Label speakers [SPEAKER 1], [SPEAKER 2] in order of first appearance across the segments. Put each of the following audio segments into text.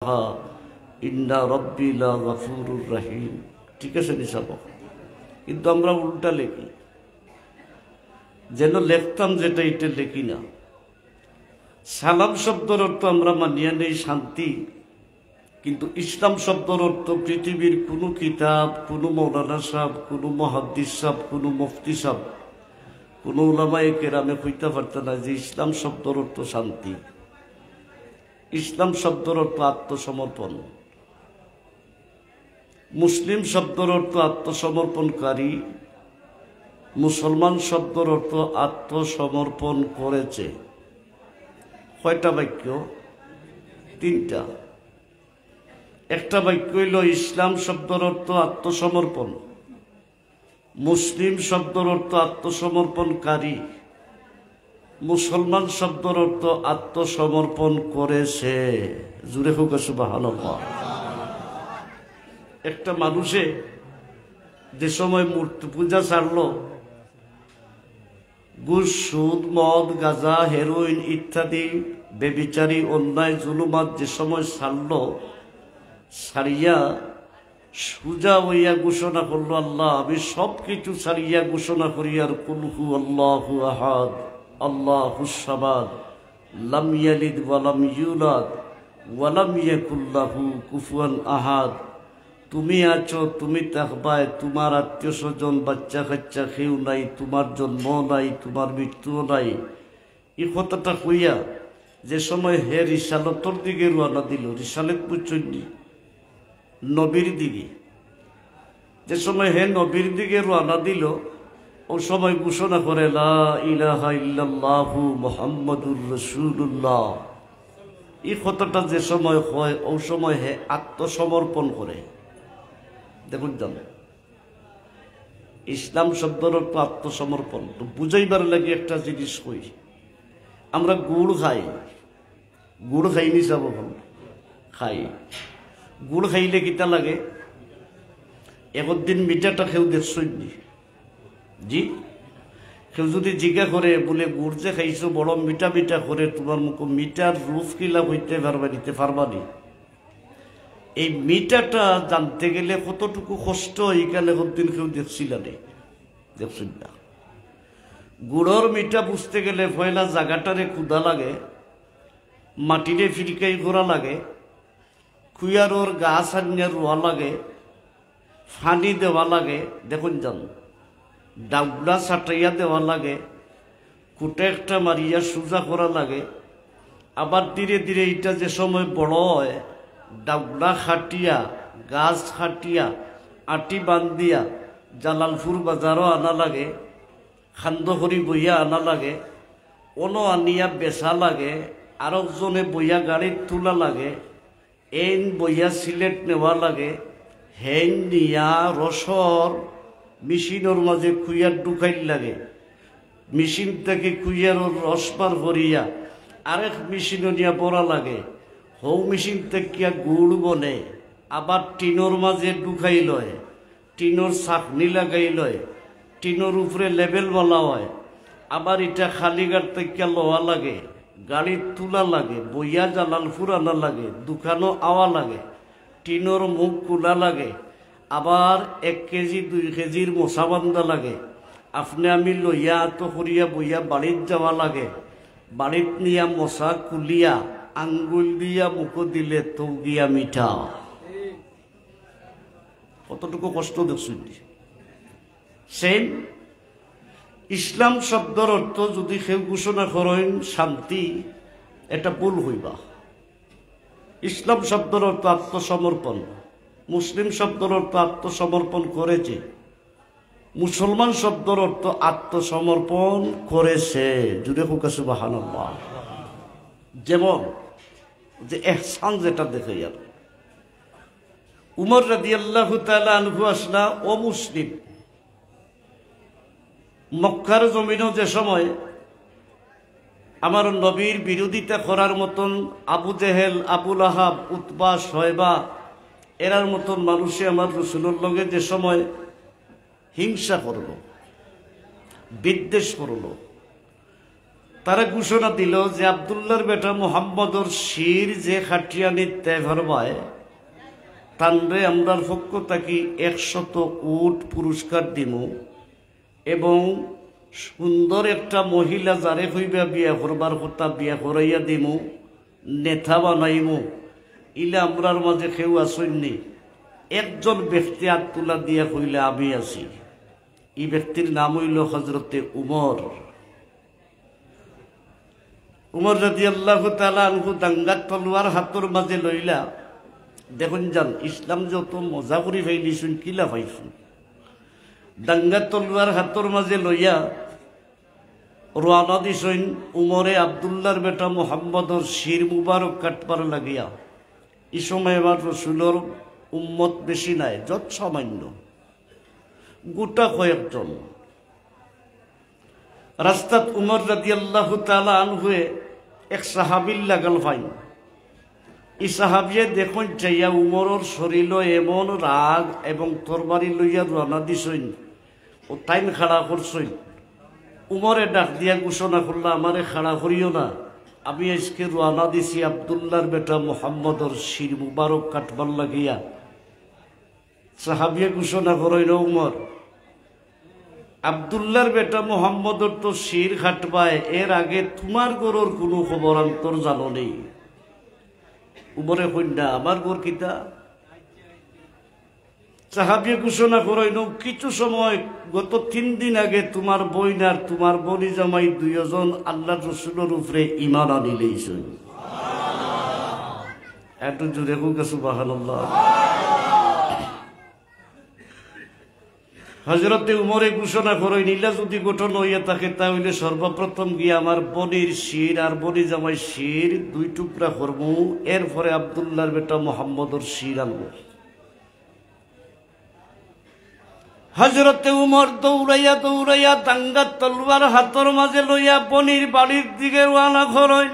[SPEAKER 1] ইন্না রব্বি লা গফুরুর রহিম। ঠিক আছে নিসাব, কিন্তু আমরা উল্টা লেখি, যেন লেখতাম যেটা এটা লেখি না। সালাম শব্দের অর্থ আমরা মানিয়া নেই শান্তি, কিন্তু ইসলাম শব্দের অর্থ পৃথিবীর কোনো কিতাব, কোনো মৌলানা সাহেব, কোনো মুহাদ্দিস সাহেব, কোনো মুফতি সাহেব, কোনো উলামায়ে কেরামে কইতে পারত না যে ইসলাম শব্দের অর্থ শান্তি। ইসলাম শব্দের অর্থ আত্মসমর্পণ, মুসলিম শব্দের অর্থ আত্মসমর্পণকারী, মুসলমান শব্দের অর্থ আত্মসমর্পণ করেছে। কয়টা বাক্য? তিনটা। একটা বাক্য হইল ইসলাম শব্দের অর্থ আত্মসমর্পণ, মুসলিম শব্দের অর্থ আত্মসমর্পণকারী, মুসলমান শব্দের অর্থ আত্মসমর্পণ করেছে। জুড়ে হোক সুবহানাল্লাহ। একটা মানুষে যে সময় মূর্তি পূজা ছাড়লো, ঘুষ, সুদ, মদ, গাঁজা, হেরোইন ইত্যাদি বেবিচারী অন্যায় জুলুমাত যে সময় ছাড়লো, ছাড়িয়া সুজা হইয়া ঘোষণা করলো, আল্লাহ আমি সব কিছু ছাড়িয়া ঘোষণা করি আর কুল হু আল্লাহু আহাদ আল্লাহুস সামাদ লাম ইয়ালিদ ওয়া লাম ইউলাদ ওয়া লাম ইয়াকুল লাহু কুফুয়ান আহাদ। তুমি আছো, তুমি থাকবায়, তোমার আত্মীয় স্বজন বাচ্চা কাচ্চা কেউ নাই, তোমার জন্ম নাই, তোমার মৃত্যুও নাই। এই কথাটা কইয়া যে সময় হে রিসালতর দিকে রওনা দিল, রিসালত বুঝছি নবীর দিকে, যে সময় হে নবীর দিকে রওনা দিল, ও সময় ঘোষণা করে লা ইলাহা ইল্লাল্লাহু মুহাম্মাদুর রাসূলুল্লাহ। এই কথাটা যে সময় হয়, ও সময় হে আত্মসমর্পণ করে। দেখুন জান, ইসলাম শব্দের অর্থ আত্মসমর্পণ। তো বুঝাইবার লাগে একটা জিনিস কই, আমরা গুড় খাই, গুড় খাইনি যাব খাই, গুড় খাইলে কিতা লাগে? একদিন মিঠাটা খেউ দেখছই জি, কেউ যদি জিজ্ঞা করে বলে গুড় যে খাইছো বড় মিঠা মিঠা করে, তোমার মুখ মিঠার রূপ কিলা হইতে পারবা, নিতে পারবানি? এই মিঠাটা জানতে গেলে কতটুকু কষ্ট, এইখানে একদিন কেউ দেখছিল দেখছেন না। গুড়র মিঠা বুঝতে গেলে পয়লা জায়গাটারে ক্ষুদা লাগে, মাটিরে ফিরিকাই ঘোরা লাগে, খুয়ারোর গাছ আনিয়া রোয়া লাগে, ফানি দেওয়া লাগে, দেখুন যান ডাবলা ছাটাইয়া দেওয়া লাগে, কুটে একটা মারিয়া সোজা করা লাগে। আবার ধীরে ধীরে এটা যে সময় বড় হয়, ডাবলা খাটিয়া, গাছ খাটিয়া, আটি বান্ধিয়া জালালপুর বাজারও আনা লাগে, খান্দহরি বইয়া আনা লাগে, অনো আনিয়া বেচা লাগে, আরেকজনে বইয়া গাড়ির তোলা লাগে, এন বইয়া সিলেট নেওয়া লাগে, হেন নিয়া রসর মেশিনের মাঝে খুইয়ার ঢুকাইল লাগে, মেশিন থেকে খুইয়ার রস পার করিয়া আরেক মেশিনও নিয়ে পড়া লাগে, হৌ মেশিন থেকে গুড় বনে, আবার টিনোর মাঝে ঢুকাই লয়, টিনোর চাকনি লাগাই লয়, টিনোর উপরে লেবেল বলা হয়, আবার এটা খালিঘাট থেকে লওয়া লাগে, গাড়ির তোলা লাগে, বইয়া জালালপুর আনা লাগে, দোকানও আওয়া লাগে, টিনোর মুখ খোলা লাগে, আবার 1 কেজি 2 কেজির মশা বান্ধা লাগে, আপনি আমি লইয়া তো করিয়া বইয়া বাড়িত যাওয়া লাগে, বাড়িত নিয়া মশা কুলিয়া আঙ্গুল দিয়া মুখ দিলে তো গিয়া মিঠা। কতটুকু কষ্ট দেখছেন? সেম ইসলাম শব্দের অর্থ যদি কেউ ঘোষণা করেন শান্তি, এটা ভুল হইবা। ইসলাম শব্দের অর্থ আত্মসমর্পণ, মুসলিম শব্দের অর্থ আত্মসমর্পণ করেছে, মুসলমান শব্দের অর্থ আত্মসমর্পণ করেছে। জুড়ে হোক সুবহানাল্লাহ। যেমন যে এহসান যেটা দেখে আর উমর রাদিয়াল্লাহু তাআলা আনহু আসলা ও মুসলিম, মক্কার জমিনও যে সময় আমার নবীর বিরোধিতা করার মতন আবু জেহেল, আবুল আহাব, উতবা, শয়বা এরার মতন মানুষে আমার রাসূলের লগে যে সময় হিংসা করলো, বিদ্বেষ করলো, তারা ঘোষণা দিল যে আব্দুল্লাহর বেটা মুহাম্মদর শির যে খাটিয়ানি ত্যাগ হরবায় তানরে আমরার পক্ষ থাকি 100 উট পুরস্কার দিমু এবং সুন্দর একটা মহিলা যারে হইবা বিয়া করবার কথা বিয়া করাইয়া দিমু, নেতা বানাইমু। ইলে আমরার মাঝে কেউ আসেননি। একজন ব্যক্তি হাত তুলা দিয়া কইলে আমি আছি। এই ব্যক্তির নাম হইল হজরতে উমর। উমর রাদিয়াল্লাহু তাআলা আনহু দাঙ্গার তলোয়ার হাতর মাঝে লইলা দেখুন যান ইসলাম যত মজা করি ফাইলিছুন কিলা পাইছুন। দাঙ্গার তলোয়ার হাতর মাঝে লইয়া রওনা দিছইন উমরে আব্দুল্লাহর বেটা মুহাম্মদর শির মুবারক কাটবার লাগিয়া। এই সময় এবার রসুলোর উম্মত বেশি নাই, যত সামান্য গোটা কয়েকজন। রাস্তাত উমর রাদিয়াল্লাহু তাআলা আনহুয়ে এক সাহাবীর লাগাল ফাইন। এই সাহাবিয়ে দেখুন যাইয়া উমরের শরীর এমন রাগ এবং তরবারি লইয়া রওনা দিছইন ও টাইম খাড়া করছইন। উমরে ডাক দিয়া ঘোষণা করলা আমারে খাড়া করিও না, আমি আজকে রওনা দিছি আব্দুল্লাহর বেটা মুহাম্মদর শির মুবারক কাটবার লাগিয়া। সাহাবিয়ে ঘোষণা করেন উমর আব্দুল্লাহর বেটা মুহাম্মদর তো শির কাটবায়, এর আগে তোমার গরুর কোনো খবর অন্তর জানো নেই। উমরে কন্যা আমার গোর কিতা? সাহাবিয়ে ঘোষণা করেন কিছু সময় গত 3 দিন আগে তোমার বোন আর তোমার বনি জামাই 2 জন আল্লাহ রসুলের উপরে ঈমান আনিলেইছেন। এত জোরে হোক সুবহানাল্লাহ। হযরতে উমরে ঘোষণা করেন ইলা যদি গঠন হইয়া থাকে তাহলে সর্বপ্রথম গিয়ে আমার বনির শির আর বনি জামাই শির 2 টুকরা করবো, এরপরে আব্দুল্লাহর বেটা মুহাম্মদর শির আনবো। হযরতে উমর দৌড়াইয়া দৌড়াইয়া দাঙ্গার তলোয়ার হাতর মাঝে লইয়া বনির বাড়ির দিকে রওনা করেন।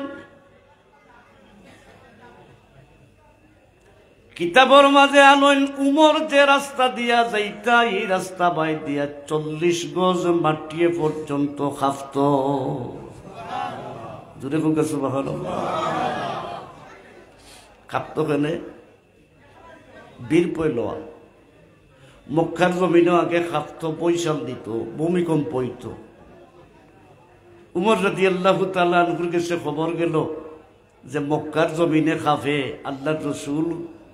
[SPEAKER 1] কিতাবর মাঝে আনইন উমর যে রাস্তা দিয়া যাইতা এই রাস্তা বাই দিয়া 40 গজ মাটিয়ে পর্যন্ত খাফত। জোরে কোন সুবহানাল্লাহ। খাফত কেনে? বীর পয়লোয়া মক্কার জমিনে আগে খাফত, পয়সাল দিত, ভূমিকম্প হইত। উমর রাদিয়াল্লাহু তাআলা আনহুর কাছে খবর গেল যে মক্কার জমিনে খাফে, আল্লাহর রসুল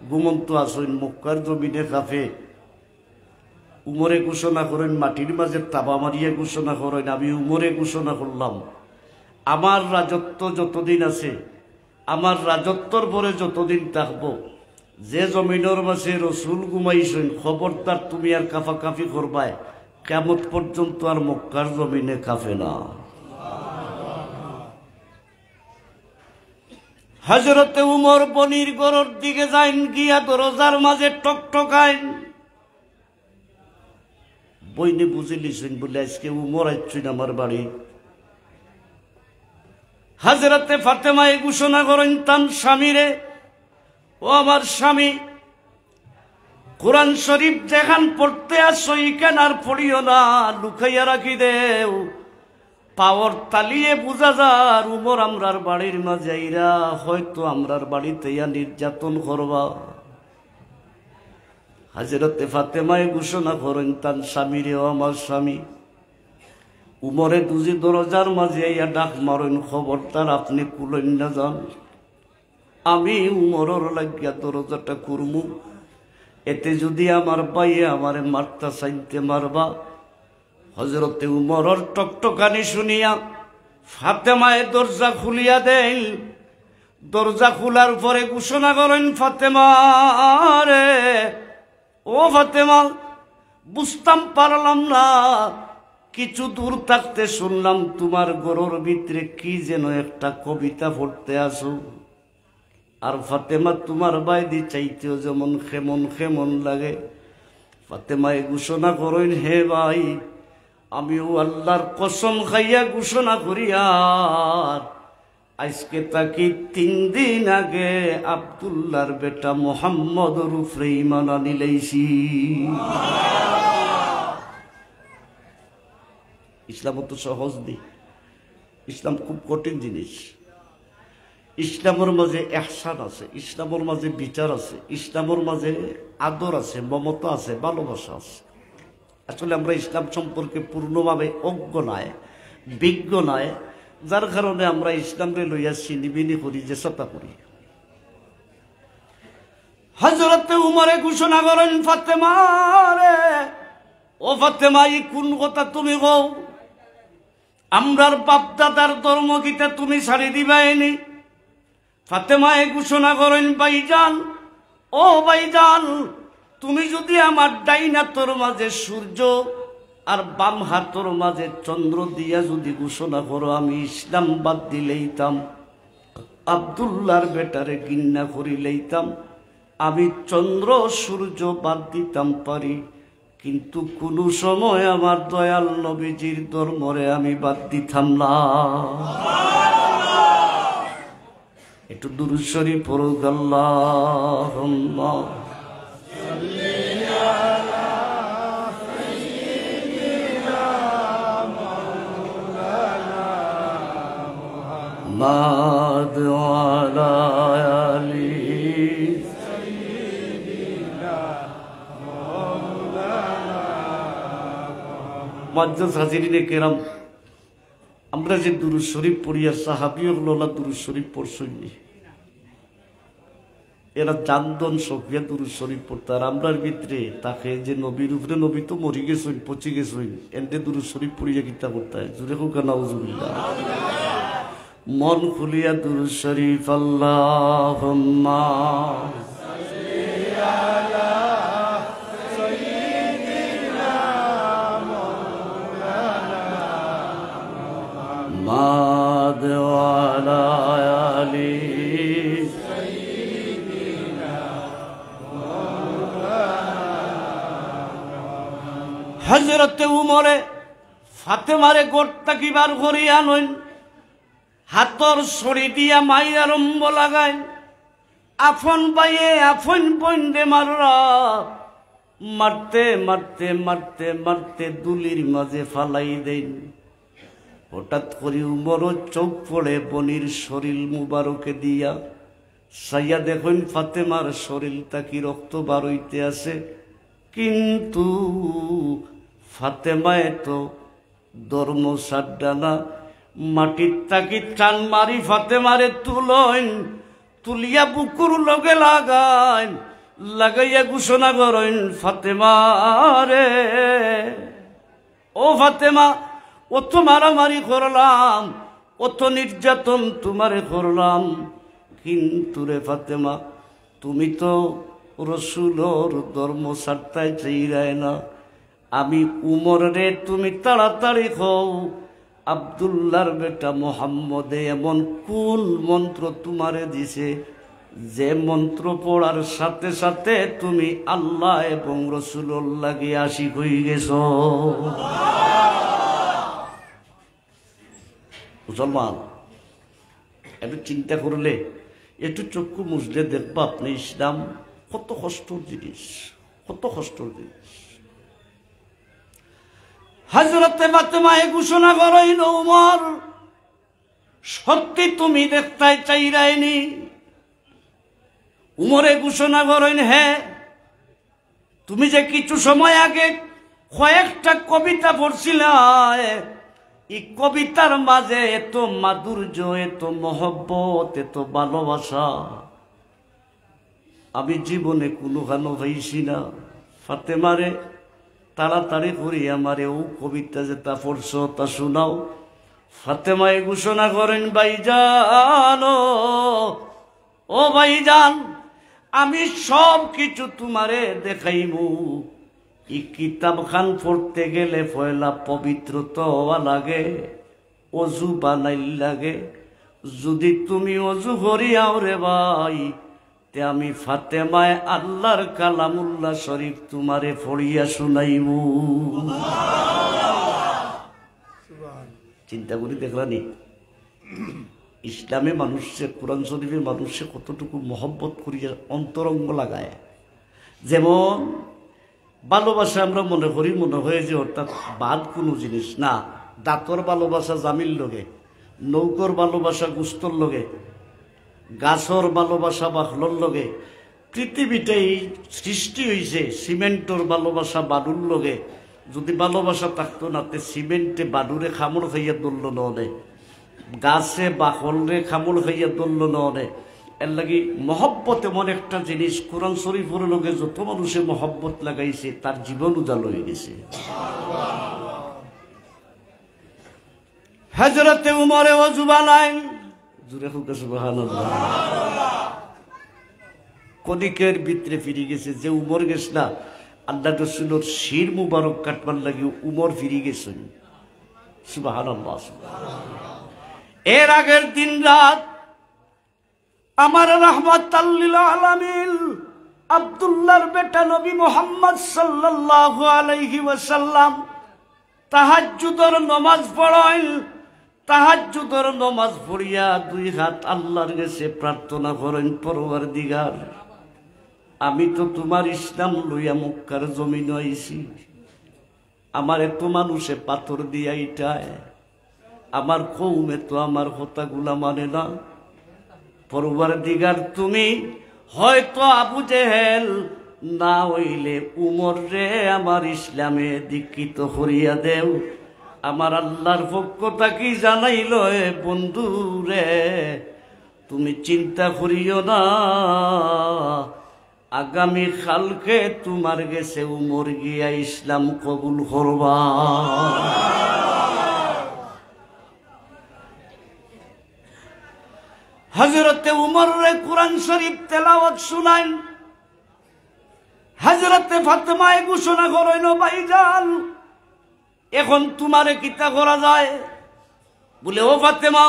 [SPEAKER 1] ঘুমন্ত আসেন, মক্কার জমিনে খাফে। উমরে ঘোষণা করেন, মাটির মাঝে তাবা মারিয়া ঘোষণা করেন, আমি উমরে ঘোষণা করলাম আমার রাজত্ব যতদিন আছে, আমার রাজত্বর পরে যতদিন থাকবো, যে জমিনের মাঝে রসুল ঘুমাইছেন খবরদার তুমি আর কাফাকাফি করবায়, কিয়ামত পর্যন্ত আর মক্কার জমিনে কাফে না। হযরতে উমর বনির গরর দিকে যাইন, গিয়া দরজার মাঝে টকটকাইন। বইনে বুঝে লিছেন বলে আজকে উমর আইছেন আমার বাড়ি। হযরতে ফাতেমায়ে ঘোষণা করেন তার স্বামীরে, ও আমার স্বামী, কোরআন শরীফ যেখান পড়তে আসো ইখান আর পড়িও না, লুকাইয়া রাখি দেও। পাওয়ার তালিয়ে বুঝা যার উমর আমরার বাড়ির মাঝে আইরা হয়তো আমরার বাড়িতে নির্যাতন করবা। হযরতে ফাতেমায়ে ঘোষণা করেন তার স্বামীরে, ও আমার স্বামী, উমরে দুজি দরজার মাঝে আইয়া ডাক মারেন, খবরদার আপনি কুলেন না যান, আমি উমরের লাগিয়া দরজাটা করমু, এতে যদি আমার বাইয়ে আমারে মারতা চাইতে মারবা। হযরতে উমরের টকটকানি শুনিয়া ফাতেমায়ে দরজা খুলিয়া দেন। দরজা খোলার পরে ঘোষণা করেন, ফাতেমা রে, ও ফাতেমা, বুঝতাম পারলাম না, কিছু দূর থাকতে শুনলাম তোমার গরুর ভিতরে কি যেন একটা কবিতা পড়তে আসো। আর ফাতেমা তোমার বাইদি চাইতেও যেমন খেমন খেমন লাগে। ফাতেমায়ে ঘোষণা করেন, হে ভাই, আমিও আল্লাহর কসম খাইয়া ঘোষণা করি, আর আজকে তাকি 3 দিন আগে আব্দুল্লাহর বেটা মুহাম্মদর উপরে ঈমান আনিলেইছি। সুবহানাল্লাহ। ইসলাম তো সহজ নেই। ইসলাম খুব কঠিন জিনিস। ইসলামের মাঝে ইহসান আছে, ইসলামের মাঝে বিচার আছে, ইসলামের মাঝে আদর আছে, মমতা আছে, ভালোবাসা আছে। আসলে আমরা ইসলাম সম্পর্কে পূর্ণভাবে অজ্ঞ নয়, বিজ্ঞ নয়, যার কারণে আমরা ইসলামকে লইয়া চিনিবিনি করি, যে চেষ্টা করি। হযরতে উমরে ঘোষণা করেন, ফাতেমা রে, ও ফাতেমা, এই কোন কথা তুমি কও? আমরার বাপদাদার ধর্ম গীতা তুমি ছাড়ি দিবাইনি? ফাতেমায়ে ঘোষণা করেন, ভাইজান, ও ভাইজান, তুমি যদি আমার ডাইন হাতের মাঝে সূর্য আর বাম হাতের মাঝে চন্দ্র দিয়া যদি ঘোষণা করো, আমি ইসলাম বাদ দিলেইতাম, আব্দুল্লাহর বেটারে ঘৃণা করিলেইতাম, আমি চন্দ্র সূর্য বাদ দিতাম পারি, কিন্তু কোন সময় আমার দয়াল নবীজির ধর্মরে আমি বাদ দিতাম না। একটু দুরূদ শরীফ পড়ুক, আল্লাহুম্মা সাল্লি আলা সাইয়্যিদিনা মাওলানা মুহাম্মাদ ওয়া আলা আলি সাইয়্যিদিনা মাওলানা মুহাম্মাদ। হাজিরিনে কেরাম, আমরা যে দুরূদ শরীফ পড়িয়া সাহাবীগুলো দুরূদ শরীফ পড়ছইনি, এরা জানদন সফিয়া দুরূদ শরীফ পড়তো। আর আমরার ভিতরে তাকে যে নবীর উপরে, নবী তো মরি গেছেন, পচি গেছেন, এনতে দুরূদ শরীফ পড়িয়া কিতা করতে হয়? জুড়ে হোক নাউজুবিল্লাহ। মন খুলিয়া দুরূদ শরীফ, আল্লাহুম্মা সাল্লি আলা সাইয়্যিদিনা মাওলানা মুহাম্মাদ ওয়া আলা আলি সাইয়্যিদিনা মাওলানা। হযরতে উমরে ফাতেমারে গোটটা কি বার করিয়া নইন, হাতর ছড়ি দিয়া মাই আরম্ভ লাগাইন, আফন বাইয়ে আফন বইন্দে মাররা, মারতে মারতে মারতে মারতে দুলির মাঝে ফালাই দেন। হঠাৎ করে উমর চোখ পড়ে বনির শরীর মুবারকে দিয়া, সাইয়া দেখুন ফাতেমার শরীরটা কি রক্ত বার হইতে আছে, কিন্তু ফাতেমায় তো ধর্ম সাড্ডানা, মাটির তাকি টান মারি ফাতেমারে তুলইন, তুলিয়া বুকুর লগে লাগাইন, লাগাইয়া ঘোষণা করেন, ফাতেমা রে, ও ফাতেমা, অত মারামারি করলাম, অত নির্যাতন তোমারে করলাম, কিন্তু রে ফাতেমা, তুমি তো রসুলোর ধর্ম ছাড়তাই চাইরায় না। আমি উমর রে, তুমি তাড়াতাড়ি হও, আব্দুল্লাহর বেটা মোহাম্মদে এমন কোন মন্ত্র তোমারে দিছে, যে মন্ত্র পড়ার সাথে সাথে তুমি আল্লাহ এবং রসুল্লাহ গিয়ে আশিক হয়ে গেছ। মুসলমান, একটু চিন্তা করলে, একটু চক্ষু মুছলে দেখবা আপনি ইসলাম কত কষ্টর জিনিস, কত কষ্টর জিনিস। হযরতে ফাতেমায়ে ঘোষণা করেন, উমর, সত্যি তুমি দেখতে চাইরাইনি? উমরে ঘোষণা করেন, হ্যাঁ, তুমি যে কিছু সময় আগে কয়েকটা কবিতা পড়ছিলে, এই কবিতার মাঝে এত মাধুর্য, এত মহব্বত, এত ভালোবাসা আমি জীবনে কোনোখানো পাইছি না। ফাতেমারে তাড়াতাড়ি করি আমারে ও কবিতা যেটা পড়ছো তা শোনাও। ফাতেমায়ে ঘোষণা করেন, ভাইজান, ও ভাইজান, আমি সব কিছু তোমারে দেখাইমু। এই কিতাব খান পড়তে গেলে পয়লা পবিত্রতা হওয়া লাগে, অজু বানাইল লাগে। যদি তুমি অজু করিয়াও রে ভাই, তে আমি ফাতেমায় আল্লাহর কালামুল্লাহ শরীফ তোমারে পড়িয়া শুনাইমু। চিন্তা করি দেখলানি ইসলামে মানুষে, কোরআন শরীফে মানুষে কতটুকু মহব্বত করিয়া অন্তরঙ্গ লাগায়। যেমন ভালোবাসা আমরা মনে করি, মনে হয় যে অর্থাৎ বাদ কোনো জিনিস না। দাঁতর ভালোবাসা জামিল লগে, নৌকর ভালোবাসা গুস্তর লগে, গাছর ভালোবাসা বাখলর লগে। পৃথিবীটাই সৃষ্টি হয়েছে সিমেন্টর ভালোবাসা বালুর লগে। যদি ভালোবাসা থাকতো না তে সিমেন্টে বালুরে খামড় খাইয়া দৌড়ল ননে, গাছে বাখলরে খামড় খাইয়া দৌড়ল ননে। এর লাগি মহব্বত এমন একটা জিনিস, কোরআন শরীফের লগে যত মানুষে মহব্বত লাগাইছে তার জীবন উজাল হয়ে গেছে। হযরতে উমরে ওযু বানায়, জুরে হোক সুবহানাল্লাহ, কনিকের ভিতরে ফিরে গেছে। যে উমর গেছ না আল্লাহ রসুলের শির মুবারক কাটবার লাগি উমর ফিরে গেছেন। সুবহানাল্লাহ। এর আগের দিন রাত আমার রাহমাতাল লিল আলামিন আব্দুল্লাহর বেটা নবী মুহাম্মদ সাল্লাল্লাহু আলাইহি ওয়াসাল্লাম তাহাজ্জুদের নামাজ পড়েন। তাহাজ্জুদের নামাজ পড়িয়া দুই হাত আল্লাহর কাছে প্রার্থনা করেন, পরওয়ারদিগার আমি তো তোমার ইসলাম লইয়া মক্কার জমিন আইছি, আমার এত মানুষে পাথর দিয়া ইটায়, আমার কৌমে তো আমার কথাগুলা মানে না। পরওয়ারদিগার তুমি হয়তো আবু জেহেল না হইলে উমর রে আমার ইসলামে দীক্ষিত করিয়া দেও। আমার আল্লাহর পক্ষটা কি জানাইল, বন্ধু রে তুমি চিন্তা করিও না, আগামী কালকে তোমার গেছে উমর গিয়া ইসলাম কবুল করবা। হযরতে উমর রে কুরআন শরীফ তেলাওয়াত শুনাইন। হযরতে ফাতেমায়ে ঘোষণা করেন, ভাইজান এখন তোমারে কিতা করা যায়? বলে, ও ফাতেমা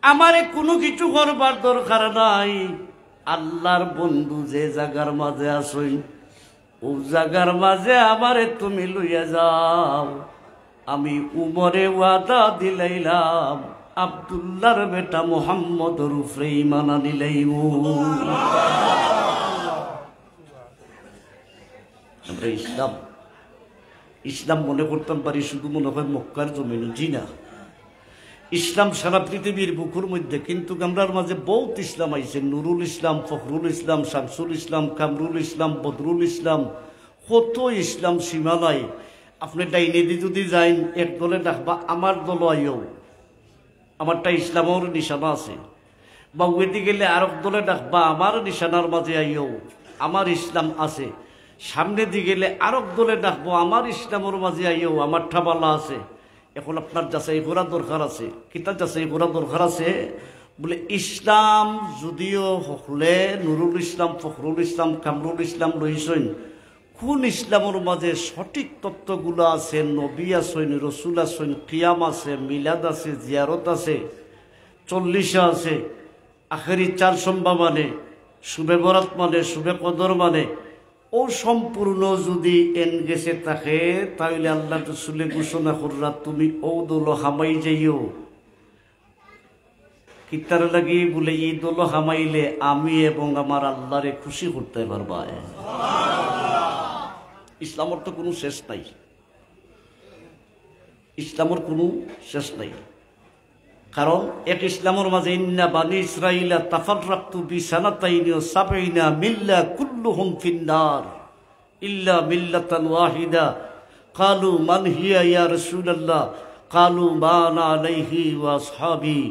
[SPEAKER 1] আমারে কোনো কিছু করবার দরকার নাই, আল্লাহর বন্ধু যে জায়গার মাঝে আসই ও জায়গার মাঝে আমারে তুমি লইয়া যাও। আমি উমরে ওয়াদা দিলাইলাম আব্দুল্লাহর বেটা মুহাম্মদর উপরে ঈমান আনিলাইম। আমরা ইসলাম মনে করতাম পারি শুধু মনে হয় মক্কার জমিন, জি না, ইসলাম সারা পৃথিবীর বুকুর মধ্যে। কিন্তু আমরার মাঝে বহুত ইসলাম আইছে, নুরুল ইসলাম, ফখরুল ইসলাম, শামসুল ইসলাম, কামরুল ইসলাম, বদরুল ইসলাম, কত ইসলাম সীমা নাই। আপনি ডাইনে দি যদি যাইন এক দলে ডাকবা আমার দল আইও, আমারটা ইসলামের নিশানা আছে। বা ওইদি গেলে আরেক দলে ডাকবা আমার নিশানার মাঝে আইও, আমার ইসলাম আছে। সামনে দিয়ে গেলে আরেক দলে ডাকবো আমার ইসলামের মাঝে আইও, আমার ঠাবালা আছে। এখন আপনার যাচাই করা দরকার আছে। কিতা যাচাই করা দরকার আছে? বলে ইসলাম যদিও হলে নুরুল ইসলাম, ফখরুল ইসলাম, কামরুল ইসলাম লইছেন, কোন ইসলামের মাঝে সঠিক তত্ত্বগুলো আছে? নবী আছেন, রসুল আছেন, কিয়াম আছে, মিলাদ আছে, জিয়ারত আছে, 40 আছে, আখেরি 4 সোমবার মানে, শুভে বরাত মানে, শুভে কদর মানে, ও সম্পূর্ণ যদি এনগেছে থাকে তাহলে আল্লাহ রাসূলের ঘোষণা কররা তুমি ও দল হামাই যাইও। কিতার লাগি বলে এই দল হামাইলে আমি এবং আমার আল্লাহরে খুশি করতে পারবা। ইসলামের তো কোনো শেষ নাই, ইসলামের কোনো শেষ নাই। কারণ এক ইসলামের মাঝে ইন্না বানি ইসরাইলা তাফাররাকতু বিসানাতাইনি ওয়া সাবঈনা মিল্লা কুল্লুহুম ফিন্নার ইল্লা মিল্লাতান ওয়াহিদা ক্বালু মান হিয়া ইয়া রাসূলুল্লাহ ক্বালু মা আনা আলাইহি ওয়া আসহাবি।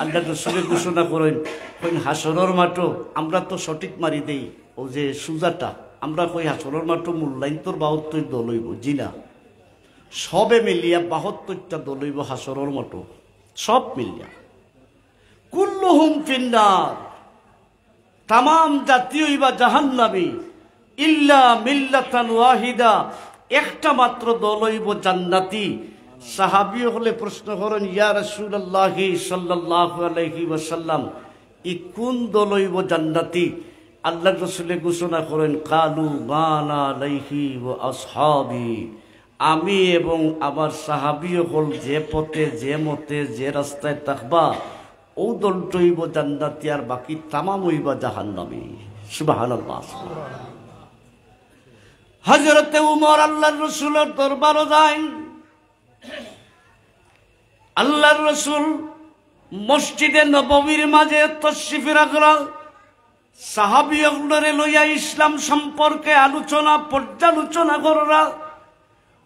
[SPEAKER 1] আল্লাহ রাসূল ঘোষণা করেন কইন হাসরের মাঠও আমরা তো সঠিক মারি দেই, ও যে সুজাটা আমরা কই হাসরের মাঠও মূল্যায়ন তোর 72 দল হইব, জি না, সবে মিলিয়া 72টা দল হইব হাসরের মাঠও, সব মিলিয়া। কুল্লুহুম ফিন্নার, তাম জাতীয় বা জাহান্নামী, ইল্লা মিল্লাতান ওয়াহিদা, একটা মাত্র দল হইব জান্নাতি। সাহাবী হলে প্রশ্ন করেন, ইয়া রাসূলুল্লাহ সাল্লাল্লাহু আলাইহি ওয়াসাল্লাম ই কোন দল হইব জান্নাতি? আল্লাহ রাসূলে ঘোষণা করেন, কালু মা আনা আলাইহি ওয়া আসহাবি, আমি এবং আমার সাহাবী হল যে পথে, যে মতে, যে রাস্তায় থাকবা ও দলটা হইব জান্নাতি, আর বাকি তামাম হইবা জাহান্নামী। সুবহানাল্লাহ। হযরতে উমর আল্লাহর রাসূলের দরবারে যান। আল্লাহর রাসূল মসজিদে নববীর মাঝে তশরিফ রাখরা সাহাবীয়গুলোরে লইয়া ইসলাম সম্পর্কে আলোচনা পর্যালোচনা কররা।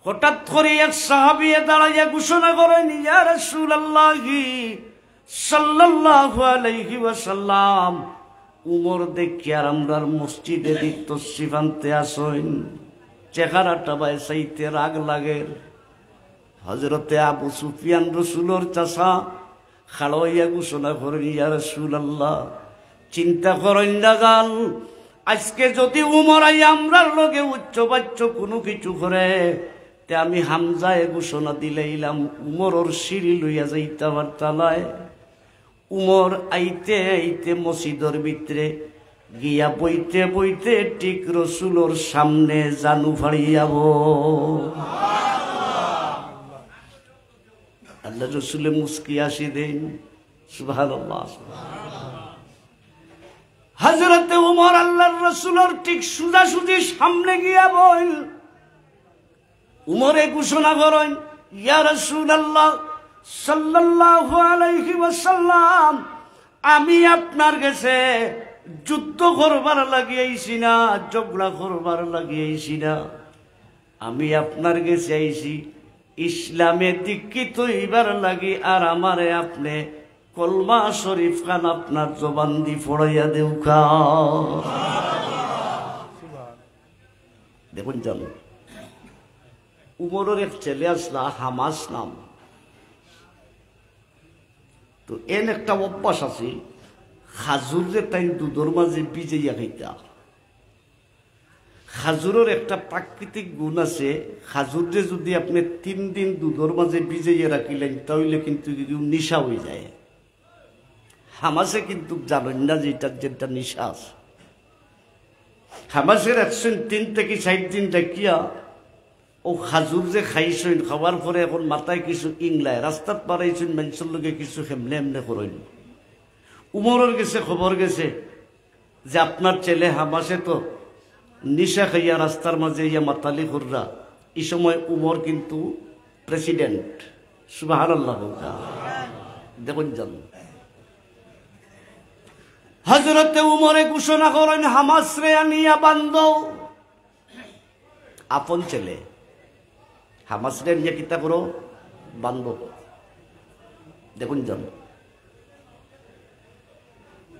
[SPEAKER 1] হঠাৎ করে এক সাহাবী দাঁড়াইয়া ঘোষণা করেন, ইয়া রাসূলুল্লাহি সাল্লাল্লাহু আলাইহি ওয়াসাল্লাম, উমর দেখি আর আমরার মসজিদে তশরিফ আনতে আসেন, চেহারাটা বাই চাইতে রাগ লাগে। হযরতে আবু সুফিয়ান রাসূলের চাচা খাড়াইয়া ঘোষণা করেন, ইয়া রাসূলুল্লাহ, চিন্তা করেন না যান, আজকে যদি উমর আই আমরার লগে উচ্চবাচ্য কোনো কিছু করে, তে আমি হামজায় ঘোষণা দিলাইলাম উমরর সিঁড়ি লইয়া যাইতে পারতালায়। উমর আইতে আইতে মসজিদের ভিতরে গিয়া বইতে বইতে ঠিক রসুলোর সামনে জানু ফাড়িয়াব। আল্লাহ রসুলে মুস্কি আসি দেন, সুবহানাল্লাহ। হযরতে উমর আল্লাহর রসুলের ঠিক সোজাসুজি সামনে গিয়া বইল। উমরে ঘোষণা করেন, ইয়া রাসূলুল্লাহ সাল্লাল্লাহু আলাইহি ওয়াসাল্লাম, আমি আপনার কাছে যুদ্ধ করবার লাগিয়েছি না, ঝগড়া করবার লাগিয়েছি না, আমি আপনার কাছে আইছি ইসলামে দীক্ষিত হইবার লাগি। আর আমারে আপনি কলমা শরীফ খান আপনার জবান দি পড়াইয়া দেউখা। দেখুন জানো, উমরের এক ছেলে আসলা হামাস নাম। তো এন একটা অভ্যাস আছে, খাজুর যে তাই দুধের মাঝে ভিজাইয়া খাইতা। খাজুরের একটা প্রাকৃতিক গুণ আছে, খাজুর যে যদি আপনি 3 দিন দুধের মাঝে ভিজাইয়া রাখিলেন তাহলে কিন্তু নিশা হয়ে যায়। হামাসে কিন্তু জানেন না যে যেটা নিশা আছে। হামাসের 103 থেকে 60 দিন দেখিয়া ও খাজুর যে খাইছেন, খাওয়ার পরে এখন মাথায় কিছু ইংলায় রাস্তাত পারাইছেন, মানুষের লোকে কিছু হেমনে এমনে করেন। উমরের গেছে খবর গেছে যে আপনার ছেলে হামাসে তো নিশা খাইয়া রাস্তার মাঝে ইয়া মাতালি খুররা। এই সময় উমর কিন্তু প্রেসিডেন্ট, সুবহানাল্লাহ। দেখুন জান, হযরতে উমরে ঘোষণা করেন, হামাস রে আনিয়া বান্ধ। আপন ছেলে হামাস রে নিয়ে কিতা করো, বান্ধ। দেখুন জান,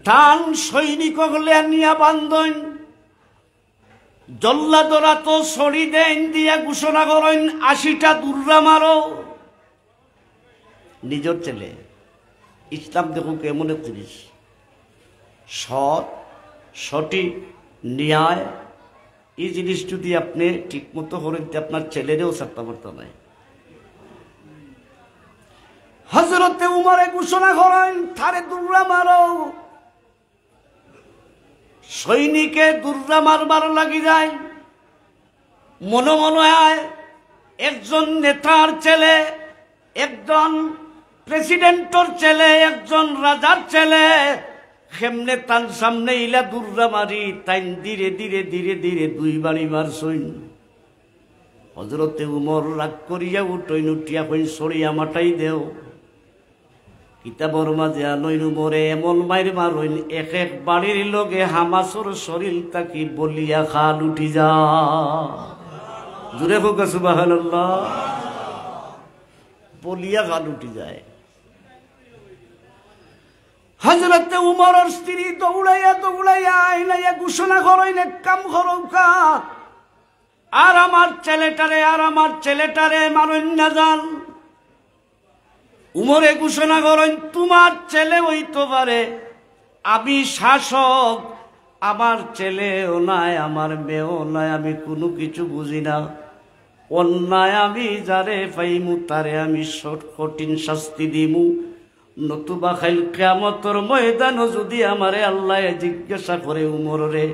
[SPEAKER 1] টান সৈনিক হলে নিয়া বান্ধন, জল্লাদরা তো সরি দেন দিয়া ঘোষণা করেন, 80টা দুর্রা মারো। নিজের ছেলে। ইসলাম দেখুন কেমন এক জিনিস, সৎ সঠিক ন্যায়। এই জিনিস যদি আপনি ঠিক মতো করেন, আপনার ছেলেরেও ছাড়তে পারতো না। হযরতে উমরে ঘোষণা করেন, থারে দুর্রা মারো। সৈনিকে দুর্রা মারবার লাগি যায়। মনে মনে হয় একজন নেতার ছেলে, একজন প্রেসিডেন্টর ছেলে, একজন রাজার ছেলে, কেমনে তার সামনে ইলা দুর্রা মারি, তাই ধীরে ধীরে ধীরে ধীরে 2 বাড়ি মারছইন। হযরতে উমর রাগ করিয়া উঠইন, উঠিয়া কইন, সরিয়া মাটাই দেও। কিতাবর মাঝে আনইন উমরে এমন মাইর মারইন, এক এক বাড়ির লগে হামাসর শরীর তাকি বলিয়া খাল উঠি যা। জুড়ে হোক সুবহানাল্লাহ। বলিয়া খাল উঠি যায়। হযরতে উমরের স্ত্রী দৌড়াইয়া দৌড়াইয়া আইলাইয়া ঘোষণা করেন, এক কাম করৌকা, আর আমার ছেলেটারে মারেন না যান। উমরে ঘোষণা করেন, তোমার ছেলে হইতে পারে, আমি শাসক, আমার ছেলেও নাই, আমার মেয়েও নাই, আমি কোনো কিছু বুঝি না। অন্যায় আমি যারে পাইমু তারে আমি কঠিন শাস্তি দিমু, নতুবা খাইল কিয়ামতের ময়দানও যদি আমারে আল্লাহ জিজ্ঞাসা করে, উমরে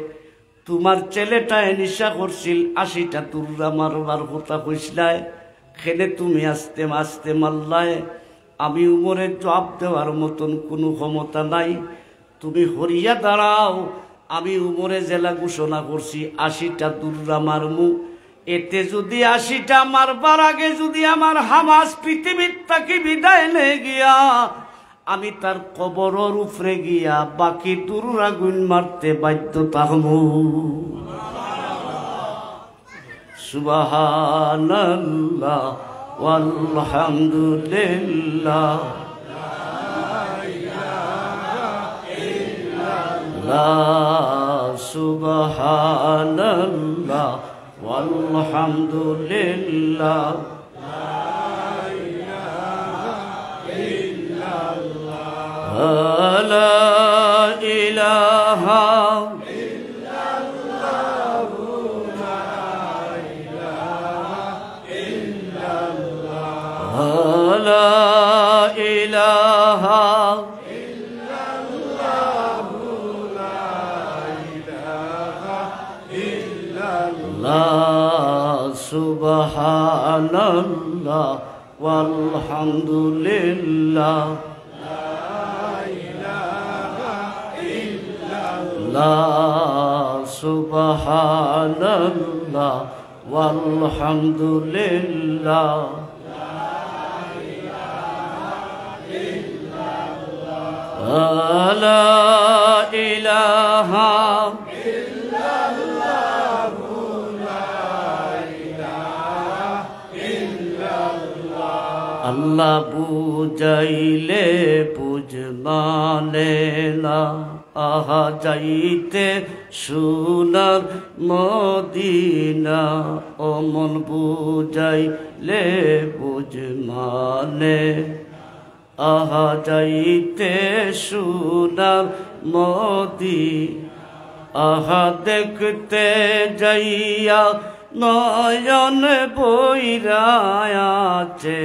[SPEAKER 1] তোমার ছেলেটায় নিশা করছিল, 80টা তুর্রা মারবার কথা কইসলায়, খেলে তুমি আস্তে আস্তে মারলায়, আমি উমরের জবাব দেওয়ার মতন কোনো ক্ষমতা নাই, তুমি হরিয়া দাঁড়াও। আমি উমরে জেলা ঘোষণা করছি 80টা তুর্রা মারমু। এতে যদি 80টা মারবার আগে যদি আমার হামাস পৃথিবীর তাকে বিদায় নিয়ে গিয়া আমি তার কবরের উপরে গিয়া বাকি তুরুর আগুন মারতে বাধ্য থাকবো। সুবহানাল্লাহ ওয়ালহামদুলিল্লাহ লা সুবহানাল্লাহ ওয়ালহামদুলিল্লাহ লা ইলাহা লা ইলাহা লা সুবহানাল্লাহ ওয়ালহামদুলিল্লাহ লা সুবহানাল্লাহ ওয়ালহামদুলিল্লাহ লা ইলাহা আল্লাহ বুঝাইলে বুঝ মানে না, আহা যাইতে সোনার মদিনা। অমন বুঝাইলে বুঝ মানে, আহা যাইতে সোনার মদিনা। আহা দেখতে যাইয়া নয়ন বৈরায় আছে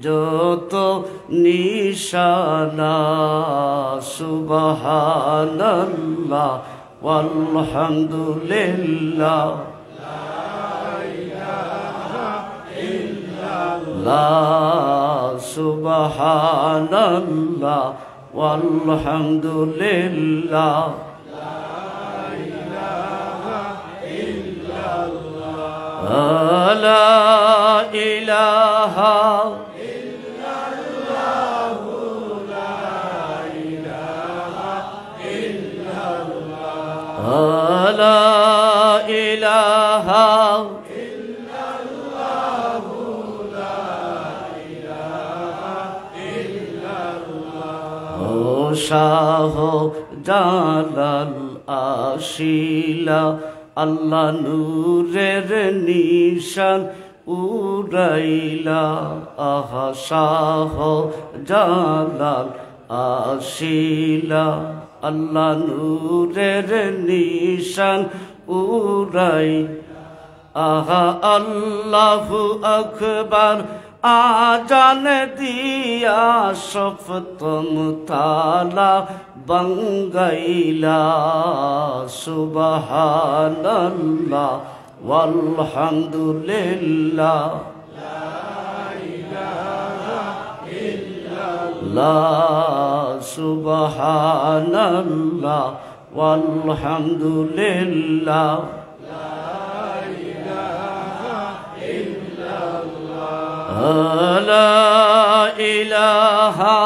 [SPEAKER 1] যত নিশানা। সুবহানাল্লাহ ওয়ালহামদুলিল্লাহ লা সুবহানাল্লাহ ওয়ালহামদুলিল্লাহ লা ইলাহা লা ইলাহা ও শাহ জালাল আশিলা আল্লাহ নূরের নিশান উড়াইলা। আহা শাহ জালাল আশিলা আল্লাহ নূরের নিশান উড়াই। আহা আল্লাহু আকবার আজান দিয়া সপ্তম তালা বঙ্গাইলা। সুবহানাল্লাহ ওয়ালহামদুলিল্লাহ লা সুবহানাল্লাহ ওয়ালহামদুলিল্লাহ লা ইলাহা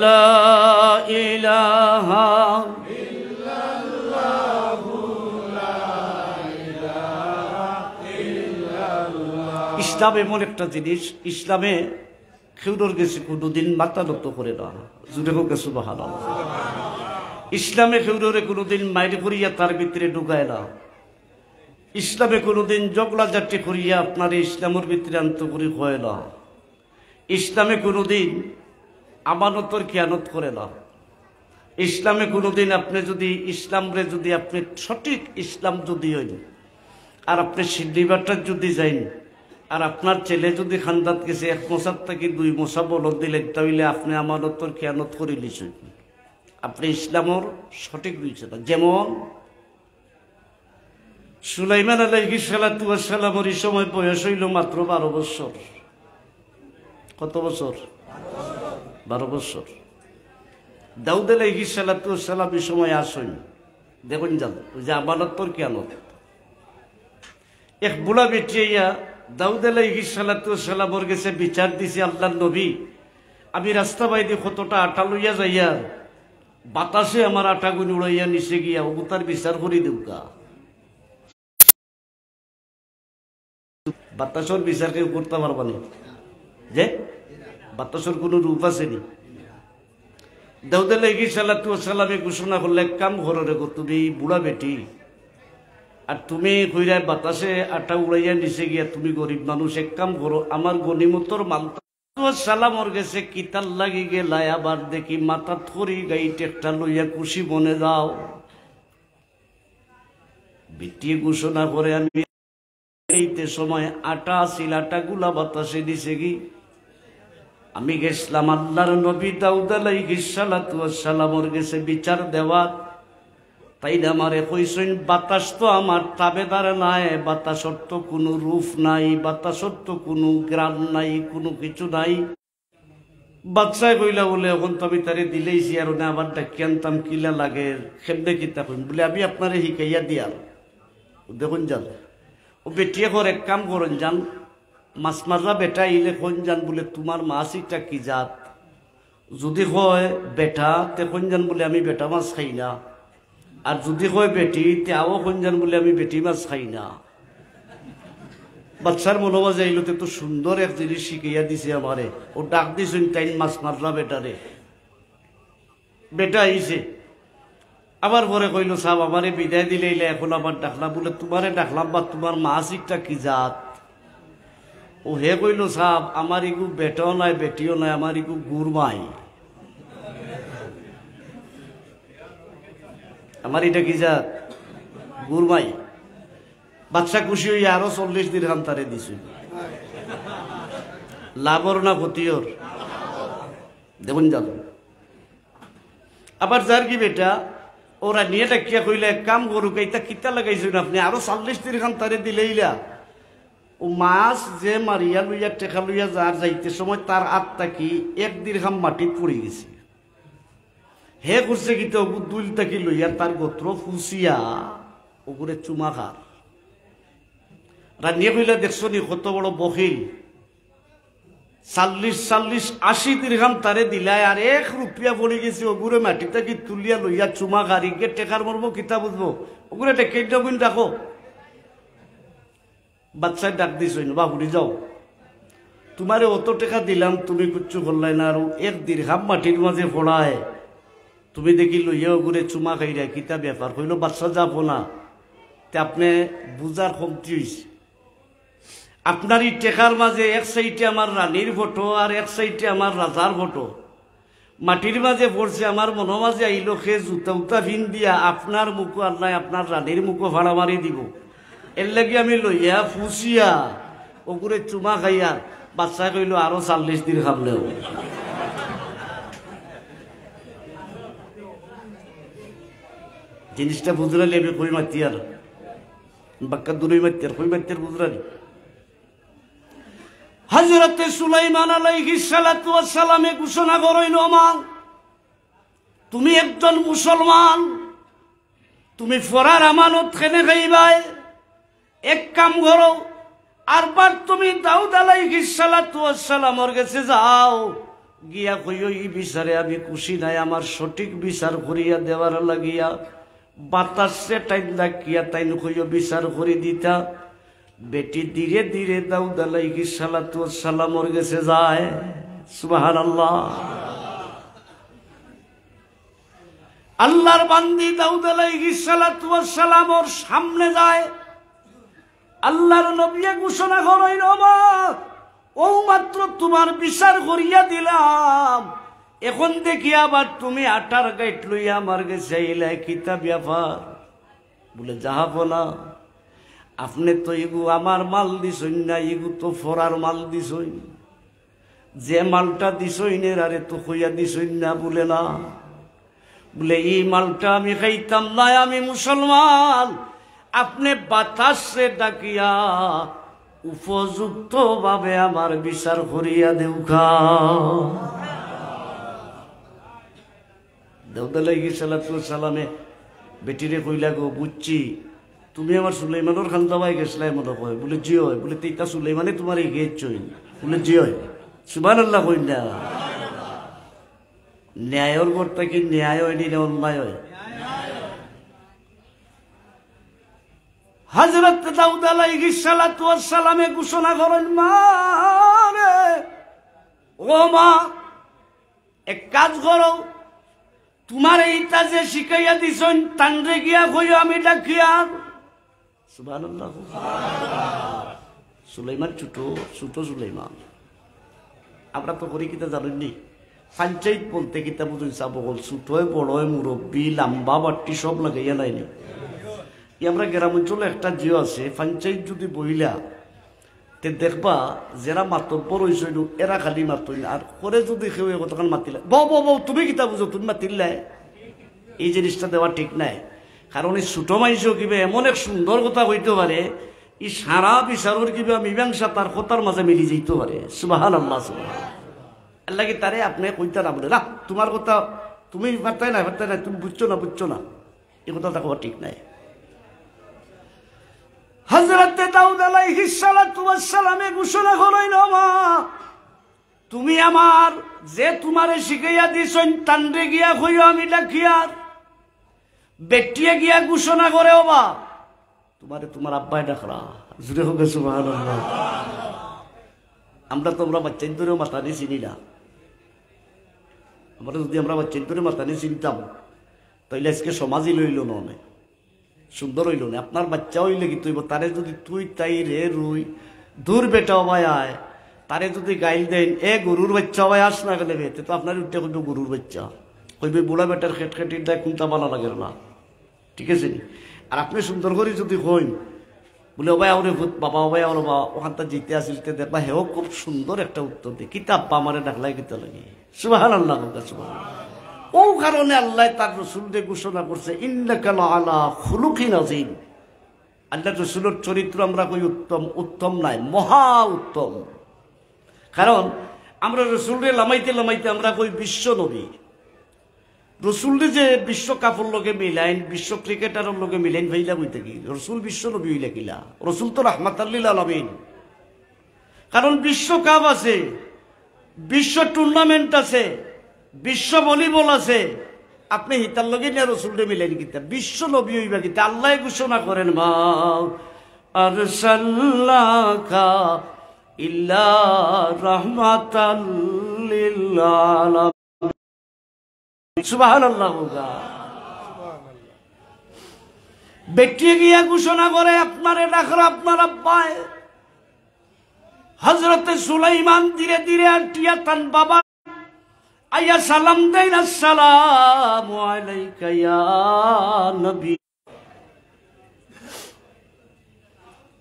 [SPEAKER 1] লা ইলাহা ইসলাম এমন একটা জিনিস, ইসলামে খেউরোর গেছে কোনোদিন মাথা নত করে না। জুড়ে হোক সুবহানাল্লাহ। ইসলামে খেউরোরে কোনোদিন মাইর করিয়া তার ভিতরে ঢুকায় না। ইসলামে কোনোদিন জগলা জাটি করিয়া আপনার ইসলামের ভিতরে আন্ত করি হয় না। ইসলামে কোনোদিন আমানতর খেয়ানত করে না। ইসলামে কোনোদিন আপনি যদি ইসলামরে যদি আপনি সঠিক ইসলাম যদি হইন আর আপনি সিদ্ধিবাটার যদি যাইন আর আপনার ছেলে যদি খান্দাত গেছে 1 মশার থেকে 2 মশা বলদ দিলেন তাহলে আপনি আমানতর খেয়ানত করে লিছেন, আপনি ইসলামর সঠিক রয়েছে না। যেমন সুলাইমান আলাইহিস সালাতু ওয়াস সালামের এই সময় বয়স হইল মাত্র 12 বছর। কত বছর? 12 বছর। দাউদ আলাইহিস সালাতু ওয়াস সালাম এই সময় আসেন, দেখুন যান ওই যে আমানতর খেয়ানত। এক বুড়া বেটিয়া দাউদ আলাইহিস সালাতু ওয়াস সালামর কাছে বিচার দিছে, আল্লাহর নবী আমি রাস্তা বাইরে কতটা আটা লইয়া যাইয়া বাতাসে আমার আটা গুনি উড়াইয়া নিচে গিয়া অবতার বিচার করি দেউকা। বাতাসর বিচার কেউ করতে পারবানি যে বাতাসর কোনো রূপ আছে নি? দাউদ আলাইহিস সালাতু ওয়াস সালামে ঘোষণা করলে, এক কাম করো রে গো, তুমি বুড়া বেটি আর তুমি কইরায় বাতাসে আটা উড়াইয়া নিচে গিয়া তুমি গরিব মানুষ, এক কাম করো আমার গনিমতর মালটা সালামর গেছে কিতাল লাগি গেলাই, আবার দেখি মাথা থরি গাইট একটা লইয়া খুশি মনে যাও। বিটিয়ে ঘোষণা করে আমি এইতে সময় আটা আসিল, আটা গুলা বাতাসে দিছে কি আমি গেছিলাম আল্লাহর নবী দাউদ আলাইহিস সালাতু ওয়াস সালামর গেছে বিচার দেওয়া। তাই না আমারে কইছেন বাতাস তো আমার তাবেদার নাই, বাতাসর তো কোনো রূপ নাই, বাতাসর তো কোনো গ্রাম নাই, কোনো কিছু নাই। বাদশাহ কইলা বলে এখন তো আমি তারে দিলেইছি আর না আবার ডাকি আনতাম কিলা লাগে সেমনে কিতা কইন বলে আমি আপনারে শিখাইয়া দিয়ার। দেখুন যান ও বেটিয়ে করে এক কাম করেন যান, মাছ মাররা বেটা ইলে কোন যান বলে তোমার মাছ এটা কি জাত, যদি হয় বেটা তে কোন যান বলে আমি বেটা মাছ খাই না, আর যদি হয় বেটি তেও কোন যান বলে আমি বেটি মাছ খাই না। বাচ্চার মনোবাজ আইলতে তো সুন্দর এক জিনিস শিখাইয়া দিছে আমারে। ও ডাক দিছেন তাই মাছ মাররা বেটারে, বেটা আইছে আবার পরে কইল সাহেব আমারে বিদায় দিলে এখন আবার ডাকলাম বলে তোমারে ডাকলাম বা তোমার মাছ একটা কি জাত? ও হে কইল সাহেব আমার ইগু বেটাও নাই বেটিও নাই, আমার ইগু গুরমাই, আমার এটা কি জাত? গুরমাই। বাচ্চা খুশি হইয়া আরো 40 দিরহাম তারে দিছু। লাভর না ক্ষতির? দেখুন যান আবার যার কি বেটা ওরা নিয়ে ডাকিয়া কইলে এক কাম করুক, এইটা কিতা লাগাইছেন আপনি আরো 40 দিরহাম তারে দিলেইলা। ও মাছ যে মারিয়া লইয়া টেকা লইয়া যার যাইতে সময় তার আত্মা কি 1 দিরহাম মাটিত পড়ে গেছে। হে করছে কি তো দুল তাকি লইয়া তার গোত্র ফুসিয়া ওগুলো চুমা খার রানিয়ে কইলা দেখছো নি কত বড় বখিল, 40-80 দিরহাম তারে দিলায় আর 1 রুপিয়া পড়ে গেছে ওগুলো মাটিতে কি তুলিয়া লইয়া চুমা খার ইগে টেকার মর্ম কিতা বুঝবো ওগুলো টেকে গুণ রাখো। বাচ্চায় ডাক দিছই বাবুরি যাও তোমারে অত টাকা দিলাম তুমি কিচ্ছু করলাই না, আর 1 দিরহাম মাটির মাঝে পড়ায় তুমি দেখি লইয়া ওগুলো চুমা খাইরা কিতা ব্যাপার কইল বাচ্চা যাবো না। তে আপনি বুঝার কমতি হয়েছে, আপনার এই টেকার মাঝে এক সাইডে আমার রানীর ফটো আর এক সাইডে আমার রাজার ফটো, মাটির মাঝে পড়ছে আমার মনো মাঝে আইল সে জুতা উতা ভিন দিয়া আপনার মুখো আর নাই আপনার রানীর মুখো ভাড়া মারি দিব। এর লাগে আমি লইয়া ফুসিয়া ওগুলো চুমা খাইয়া বাচ্চা কইল আরো 40 দিন খাবলেও। জিনিসটা বুঝরালি আমি কই মাতি আর বাক্কা দূরই মাতি আর কই মাতি আর বুঝরালি। হযরতে সুলাইমান আলাইহিস সালাতু ওয়াস সালামে ঘোষণা করইল ওমান তুমি একজন মুসলমান, তুমি ফরার আমানত খেনে খাইবাই, এক কাম করো আরবার তুমি দাউদ আলাইহিস সালাতু ওয়াস সালামর কাছে যাও, গিয়া কইও এই বিচারে আমি খুশি নাই, আমার সঠিক বিচার করিয়া দেওয়ার লাগিয়া বাতাসে টাইম ডাকিয়া তাইন কইও বিচার করে দিতা। বেটি ধীরে ধীরে দাউদ আলাইহিস সালাতু ওয়াস সালামর কাছে যায়। সুবহানাল্লাহ। আল্লাহর বান্দি দাউদ আলাইহিস সালাতু ওয়াস সালামর সামনে যায়। আল্লাহর নবী ঘোষণা করেন ও মাত্র তোমার বিচার করিয়া দিলাম, এখন দেখি আবার তুমি আটার গাইট লইয়া আমার কাছে আইলাই কিতা ব্যাপার? বলে যাহাবো না, আপনি তো ইগু আমার মাল দিছই না, ইগু তো ফরার মাল দিছই, যে মালটা দিছই নে আরে তো কইয়া দিছই না। বলে না, বলে এই মালটা আমি খাইতাম না, আমি মুসলমান, আপনি বাতাসে ডাকিয়া উপযুক্ত ভাবে আমার বিচার করিয়া দেউখা। দাউদ আলাইহিস সালাতু ওয়াস সালামে বেটিরে কইলা গো বুঝছি তুমি আমার সুলাইমানোর খান্দা ভাই গেছলাই মনে হয় বলে জি হয় বলে তেইটা সুলাইমানে তোমার এই গেছ বলে জি হয় সুবহানাল্লাহ কই না ন্যায়ের ঘরটা কি ন্যায় হয়নি না অন্যায় হয় হযরত দাউদ আলাইহিস সালাতু ওয়াস সালামে ঘোষণা করেন মা রে ও মা এক কাজ করো তোমার এইটা যে শিখাইয়া দিছন তান্ডে গিয়া কইও আমি ডাকিয়া সুবহানাল্লাহ সুলাইমান ছোট ছোট সুলাইমান আমরা তো করি কিতা জানেননি পঞ্চায়েত বলতে কিতা বুঝুন চাবল ছোট হয় বড় হয় মুরব্বী লম্বা বাট্টি সব লাগাইয়া লাইনি আমরা গ্রাম অঞ্চলে একটা জিও আছে পঞ্চায়েত যদি বইলা তে দেখবা যারা মাতব্বর হয়েছিল এরা খালি মাতইল আর করে যদি কেউ কতক্ষণ মাতিলে বউ তুমি কিতা বুঝো তুমি মাতিলাই এই জিনিসটা দেওয়া ঠিক নাই কারণ এই ছোট মানুষও কিবা এমন এক সুন্দর কথা হইতে পারে ই সারা বিচারের কিবা মীমাংসা তার কথার মাঝে মিলি যেতে পারে সুবহানাল্লাহ আল্লাহ কি তারে আপনি কইতে না বলে না তোমার কথা তুমি পারতাই না তুমি বুঝছো না এই কথা কওয়া ঠিক নাই হযরত দাউদ আলাইহিস সালাতু ওয়াস সালামে ঘোষণা করেন মা তুমি আমার যে তোমারে শিখাইয়া দিছন তান্ডে গিয়া কইও আমি ডাকিয়ার বেটিয়ে গিয়া ঘোষণা করে ও মা তোমারে তোমার আব্বাই ডাকরা জুড়ে হোক সুবহানাল্লাহ আমরা তোমরা বাচ্চাই ধরেও মাতানি চিনি না আমরা যদি আমরা বাচ্চাই ধরে মাতানি চিনতাম তাইলে আজকে সমাজই লইল না সুন্দর হইল না আপনার বাচ্চা হইলে কি তুই তারে যদি তুই তাই রে রুই দূর বেটা হবাই আয় তারে যদি গাইল দেন এ গরুর বাচ্চা হবাই আস না গেলে বেতে তো আপনার উঠতে কইবে গরুর বাচ্চা কইবে বুড়া বেটার খেট খেটির দেয় কোনটা ভালো লাগে না ঠিক আছে আর আপনি সুন্দর করে যদি হইন বলে ওবাই আরে ভূত বাবা ওবাই আর বাবা ওখানটা জিতে আসিলতে দেখবা হেও খুব সুন্দর একটা উত্তর দিয়ে কিতাব বা আমারে ডাকলাই কিতা লাগে সুবহানাল্লাহ সুবহানাল্লাহ ও কারণে আল্লাহ তার রসুলকে ঘোষণা করছে ইন্নাকা লাআলা খুলুকিন আযীম আল্লাহ রসুলের চরিত্র আমরা কই উত্তম নাই মহা উত্তম কারণ আমরা রসুলরে লামাইতে আমরা কই বিশ্ব নবী রসুলরে যে বিশ্বকাপের লগে মিলাইন বিশ্ব ক্রিকেটারের লগে মিলাইন ভাইলা কইতে কি রসুল বিশ্ব নবী হইলা কিলা রসুল তো রাহমাতাল লিল আলামিন কারণ বিশ্বকাপ আছে বিশ্ব টুর্নামেন্ট আছে বিশ্ব ভলিবল আছে আপনি হিতার লগে নিয়ে রসুলরে মিলেন কিতা বিশ্ব নবী হইবা কিতা আল্লাহ ঘোষণা করেন মা আরসালনাকা ইল্লা রাহমাতাল লিল আলামিন সুবহানাল্লাহ বেটি গিয়া ঘোষণা করে আপনারে ডাকরা আপনার আব্বায় হযরত সুলাইমান ধীরে ধীরে আটিয়া তান বাবা আয়া সালাম দেন আসসালামু আলাইকা ইয়া নবী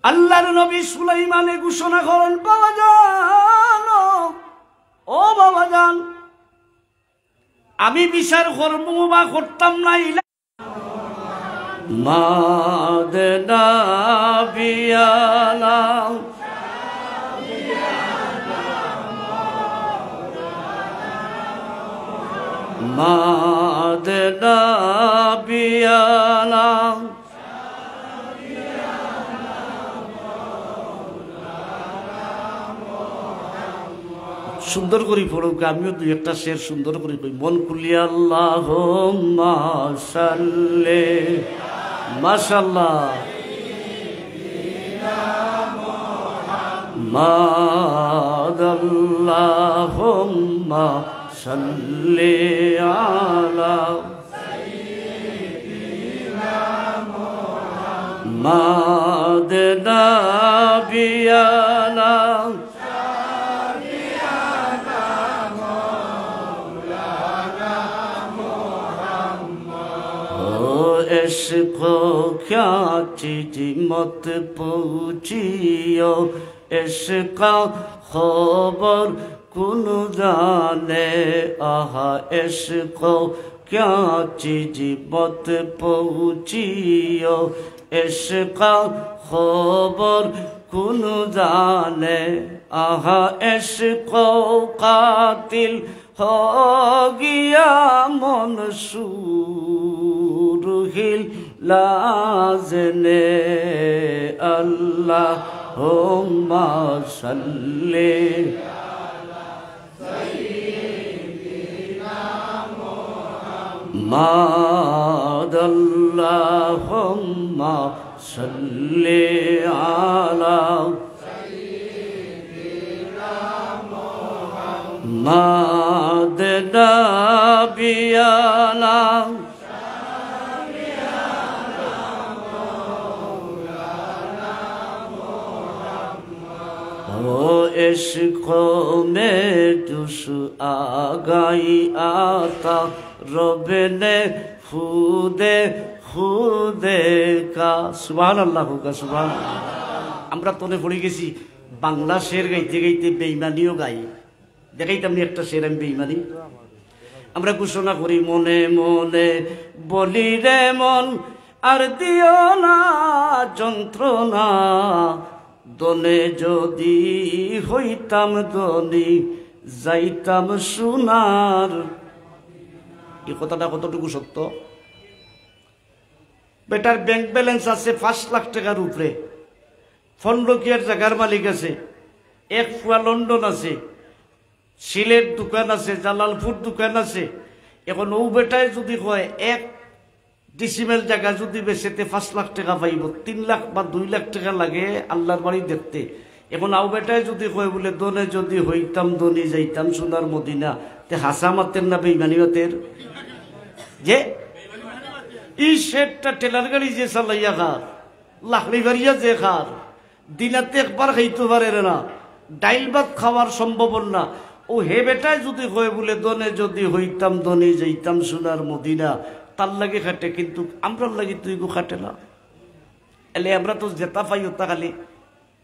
[SPEAKER 1] আল্লাহর নবী সুলাইমানে ঘোষণা করেন বাবাজান ও বাবাজান আমি বিচার করব বা করতাম না মাদনা বিয়ালা মাদনা বিয়ালা সুন্দর করে পড়ুক আমিও দুই একটা শের সুন্দর করে কই মন খুলি আল্লাহুম্মা সাল্লি মাশাআল্লাহ মাদাল্লাহুম্মা সাল্লি আলা সাইয়্যিদিনা মুহাম্মাদ মাদনা বিয়ালা इसको क्या चीज मत पूछियो इसका खबर कौन जाने आहा इसको क्या चीज मत पूछियो इसका खबर कौन जाने आहा इसको कातिल हो गया मंसूर हिल লাজনে আল্লাহুম্মা সাল্লি মাদাল্লাহুম্মা সাল্লি আলা মাদনাবিয়ানা ओ इश्क़ों में तुस आ गई आता रब ने खुदे का सुभान अल्लाह का सुभान। আমরা তনে পড়ে গেছি বাংলা শের গাইতে গাইতে বেঈমানিও গাই। দেখাইতাম একটা শের আমি বেঈমানি। আমরা ঘোষণা করি মনে মনে বলি রে মন আর দিও না যন্ত্রণা, দনে যদি হইতাম ধনী যাইতাম সোনার। এই কথাটা কতটুকু সত্য? বেটার ব্যাংক ব্যালেন্স আছে 5 লাখ টাকার উপরে, 15 কিয়ার জায়গার মালিক আছে, 1 ফুয়া লন্ডন আছে, সিলেট দোকান আছে, জালালপুর দোকান আছে। এখন ও বেটায় যদি কয় 1 ডিসিমেল জায়গা যদি বেচেতে 5 লাখ টাকা পাইব, 3 লাখ বা 2 লাখ টাকা লাগে আল্লাহর বাড়ি দেখতে। এখন আও বেটায় যদি কয় বলে দনে যদি হইতাম ধনী যাইতাম সোনার মদিনা, তে হাসা মাতের না বেঈমানি মাতের? যে এই শেরটা টেলার গাড়ি যে চালাইয়া খার, লাকড়ি বাড়িয়া যে খার, দিনাতে একবার খাইতে পারে না, ডাইল ভাত খাওয়ার সম্ভব না। ও হে বেটায় যদি কয় বলে দনে যদি হইতাম ধনী যাইতাম সোনার মদিনা, তার লাগে খাটে, কিন্তু আমরা লাগে তুই গো খাটে না। এলে আমরা তো জেতা পাই ওটা খালি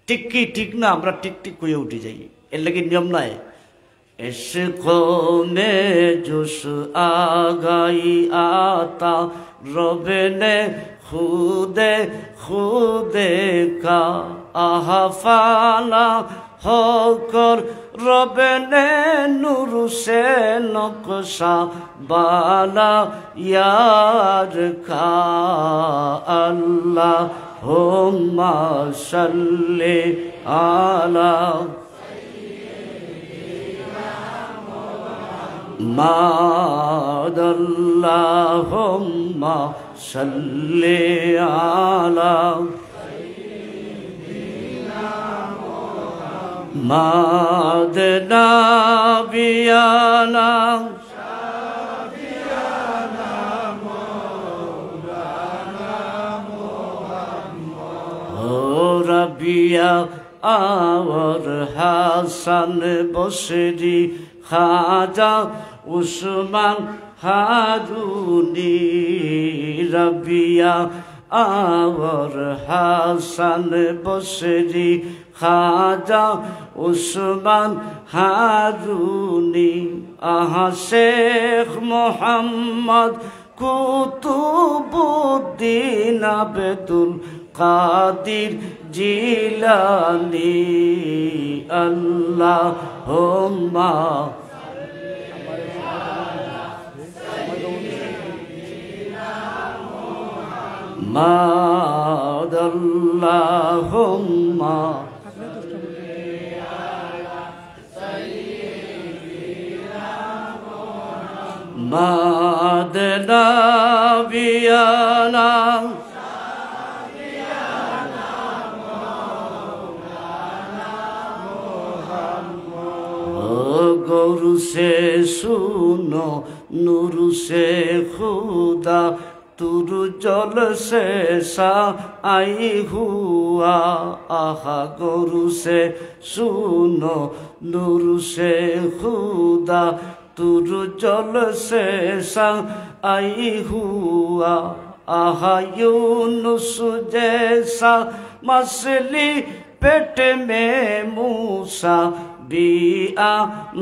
[SPEAKER 1] ঠিক কি ঠিক না, আমরা ঠিক ঠিক কইয়া উঠে যাই। এর লাগে নিয়ম নাই। इश्क़ों में जुस आ गई आता रब ने खुदे का आहाफाना होकर रब ने नूर से नक्शा बाना यार का अल्लाहुम्मा सल्ली आला मादल्लाहुम्मा सल्ली आला मादनाबियाना ओ रबिया और हसन बसरी खाजा उस्मान हारूनी रबिया और हसन बसरी खाजा उस्मान हारूनी आहा शेख मोहम्मद कुतुबुद्दीन अब्दुल कादिर जिलानी अल्लाहुम्मा मादल्लाहुम्मा मादनाबियाना गौरू से सुनो नूर से खुदा तुर जल से सा आई हुआ आहा गौरू से सुनो नूर से खुदा तुर जल से सा आई हुआ आहा यूनुस जैसा मछली पेट में मूसा बिया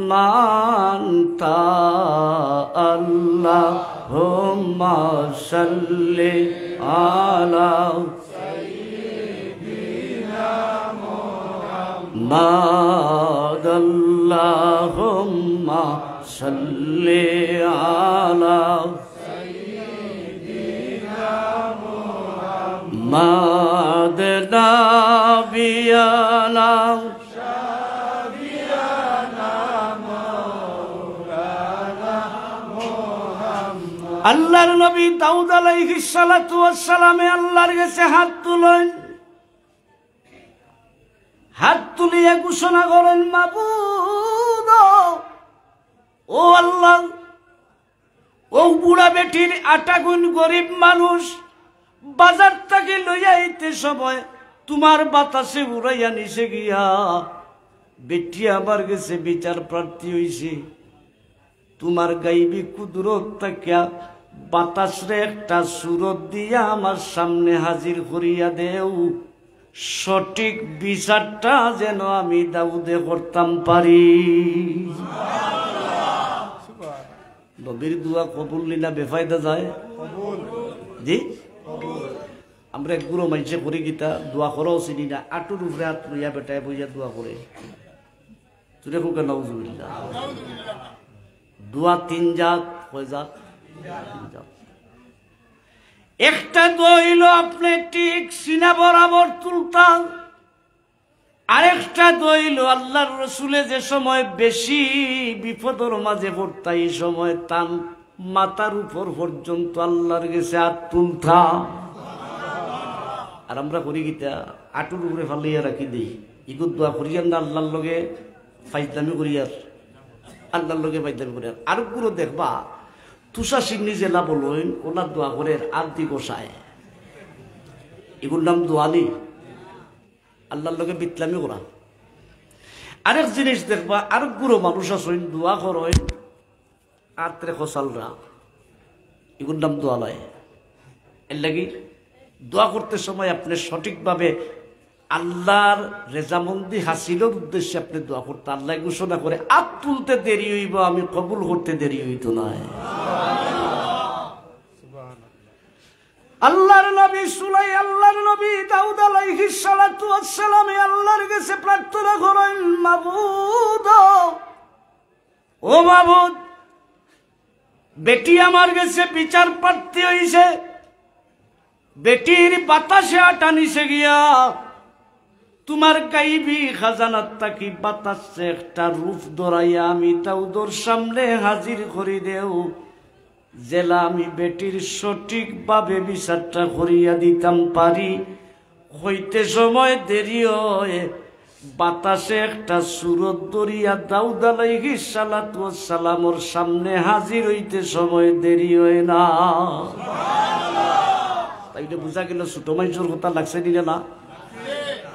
[SPEAKER 1] मानता अल्लाहुम्मा सल्ली आला मादल्लाहुम्मा सल्ली आला আল্লাহর নবী দাউদ আলাইহিস সালাতু ওয়াস সালামে আল্লাহর কাছে হাত তুলেন, হাত তুলিয়া ঘোষণা করেন, মাবুদ ও আল্লাহ, ও বুড়া বেটির 8 গুণ গরিব মানুষ বাজার থেকে লইয়া আইতে সময় তোমার বাতাসে উড়াইয়া নিছে গিয়া, বেটি আমার গেছে বিচার প্রার্থী হইছে, তোমার গাইবি কুদরত তাকিয়া বাতাসরে একটা সুরত দিয়া আমার সামনে হাজির করিয়া দেও, সঠিক বিচারটা যেন আমি দাউদে করতাম পারি। নবীর দোয়া কবুল না বেফায়দা যায়? জি, আমরা গুরু মানুষে করি গীতা দোয়া করাও চিনি না, আটুর উপরে হাত লইয়া বেটায় বইয়া দোয়া করে, তুই খুব নাউজুবিল্লাহ। দোয়া 3 জাত, কয় জাত? 3 জাত। একটা দোয়া হইল আপনি ঠিক সিনা বরাবর তুলতাম, আরেকটা দোয়া হইল আল্লাহর রসুলে যে সময় বেশি বিপদের মাঝে পড়তা এই সময় তান মাথার উপর পর্যন্ত আল্লাহর কাছে হাত তুলতা। আর আমরা করি গীতা আটুর উপরে ফালিয়া রাখি দিই, ইগুর দোয়া করিয়ার না আল্লাহর লগে ফাইজলামি করিয়ার, আল্লাহর লগে ফাইজলামি করিয়ার। আর গুলো দেখবা তুষা সিংনি জেলা বলুন ওনার দোয়া করে আদি গোসায়, এগুলোর নাম দোয়ালি, আল্লাহর লগে বিতলামি করা। আরেক জিনিস দেখবা আরেক গুলো মানুষ আসেন দোয়া করেন আত্রে খসালরা, এগুলোর নাম দোয়ালয়। এর লাগি দোয়া করতে সময় আপনি সঠিকভাবে আল্লাহর রেজামন্দি হাসিলের উদ্দেশ্যে আপনি দোয়া করতে, আল্লাহ ঘোষণা করে আত তুলতে দেরি হইব, আমি কবুল করতে দেরি হইত না। আল্লাহর নবী আল্লাহর নবী দাউদ আলাইহিস সালাতু ওয়াস সালাম আল্লাহর কাছে প্রার্থনা করেন, মাবুদ ও মাবুদ, বেটি আমার কাছে বিচার প্রার্থী হইছে, বেটির বাতাসে আটা নিছে গিয়া, তোমার গাইবি খাজানাত তাকি বাতাসে একটা রূপ ধরাইয়া আমি দাউদর সামনে হাজির করি দেও, জেলা আমি বেটির সঠিকভাবে বিচারটা করিয়া দিতাম পারি। হইতে সময় দেরি হয়, বাতাসে একটা সুরত ধরিয়া দাউদ আলাইহিস সালাতু ওয়াস সালামের সামনে হাজির হইতে সময় দেরি হয় না। তাইলে বুঝা গেল ছোট মানুষের কথা লাগছে দিলে না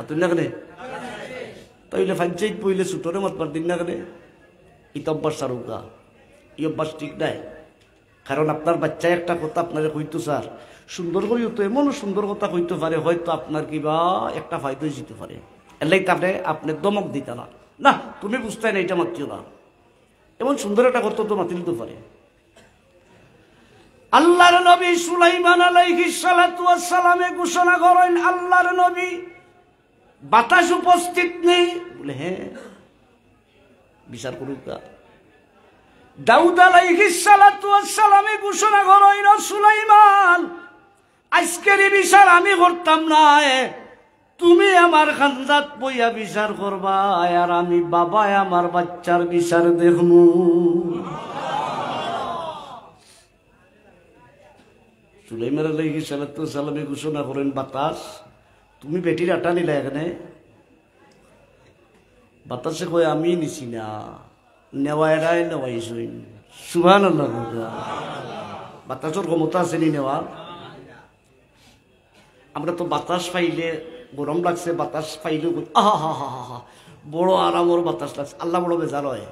[SPEAKER 1] তুই না কেনে, তাইলে পঞ্চায়েত পইলে ছোটরে মত দিন না কেনে, ইত অভ্যাস সারুকা, এই অভ্যাস ঠিক নাই। কারণ আপনার বাচ্চা একটা কথা আপনার কইতো স্যার সুন্দর করে তো এমন সুন্দর কথা কইতে পারে, হয়তো আপনার কিবা একটা ফায়দা যেতে পারে, এলাই তাহলে আপনি দমক দিতে না, না তুমি বুঝতে না এটা মাতিও না, এমন সুন্দর একটা কথা তো মাতি দিতে পারে। আল্লাহর নবী সুলাইমান আলাইহিস সালাতু ওয়াস সালামে ঘোষণা করেন, আল্লাহর নবী বাতাস উপস্থিত নেই বলে, হ্যাঁ বিচার করুক। দাউদ আলাইহিস সালাতু ওয়াস সালামে ঘোষণা করেন, সুলাইমান আজকের বিচার আমি করতাম না, তুমি আমার খানদাত বইয়া বিচার করবা, আর আমি বাবায় আমার বাচ্চার বিচার দেখমু। সুলাইমান আলাইহিস সালাতু ওয়াস সালামে ঘোষণা করেন, বাতাস তুমি বেটির আটা নিলা এখানে? বাতাসে কয় আমি নিছি না, নেওয়াই নেওয়াইছইন। সুবহানাল্লাহ। বাতাসের ক্ষমতা আছে নি নেওয়ার? আমরা তো বাতাস পাইলে গরম লাগছে, বাতাস পাইলে আহা হা হা হা বড় আরামর বাতাস লাগছে, আল্লাহ বড় বেজার হয়।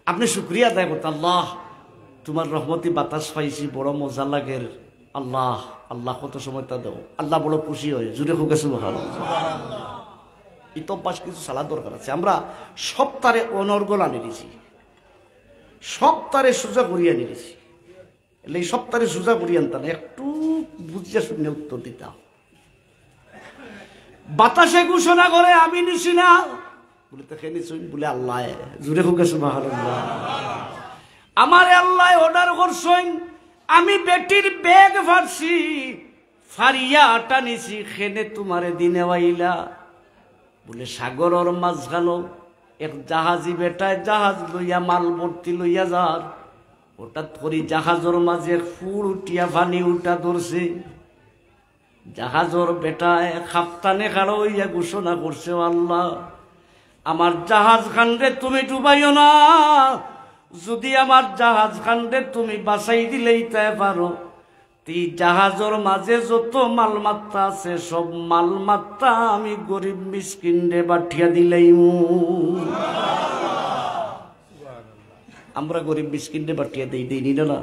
[SPEAKER 1] আপনি শুকরিয়া আদায় করতে, আল্লাহ তোমার রহমতি বাতাস পাইছি, বড় মজা লাগে, আল্লাহ আল্লাহ কত সময় তা দেও, আল্লাহ বড় খুশি হয়, জুড়ে হোক সুবহানাল্লাহ। এই তো অভ্যাস কিছু সালাদ দরকার আছে। আমরা সব তারে অনর্গল আনি দিছি, সব তারে সোজা করিয়া নিয়েছি, এলে সব তারে সোজা করিয়া আনতাম, একটু বুঝিয়া শুনে উত্তর দিতাম। বাতাসে ঘোষণা করে আমি নিছি না বলে, তো খেয়ে নিছুন বলে আল্লাহ, জুড়ে হোক সুবহানাল্লাহ। আমারে আল্লাহ অর্ডার করছেন, আমি বেটির ব্যাগ ফারছি, ফারিয়া আটা নিছি, খেনে তোমারে দিনে বাইলা বলে, সাগরের মাঝখানো এক জাহাজি বেটায় জাহাজ লইয়া মাল ভর্তি লইয়া যার, হঠাৎ করে জাহাজের মাঝে ফুল উঠিয়া পানি উঠা ধরছে। জাহাজের বেটায় খাপতানে খাড়ো হইয়া ঘোষণা করছে, আল্লাহ আমার জাহাজ খান্ডে তুমি ডুবাইও না, যদি আমার জাহাজ খান্ডে তুমি বাঁচাই দিলেই তাই পারো, তুই জাহাজের মাঝে যত মালমাত্রা আছে সব মালমাত্রা আমি গরিব মিসকিনরে বাঠিয়া দিলেই। আমরা গরিব মিসকিনরে বাঠিয়া দেই নি না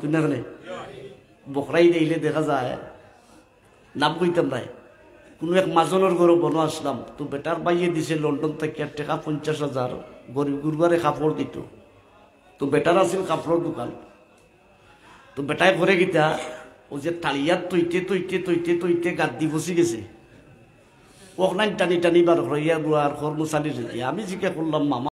[SPEAKER 1] তুই না গেলে বকরাই দিলে দেখা যায় নাম কইতাম নাই। কোনো এক মাজনের ঘরে বনো আসলাম, তো বেটার বাইয়ে দিছে লন্ডন থেকে টাকা 50,000 গরিব গুরবারে কাপড় দিত। তো বেটার আছিল কাপড়ের দোকান। তো বেটায় ঘরে গিতা ও যে তালিয়াত তৈতে তৈতে তৈতে তৈতে গাদ্দি বসি গেছে, ওখানে টানি টানি বার হইয়া আর কর্মচারী। আমি জিজ্ঞাসা করলাম, মামা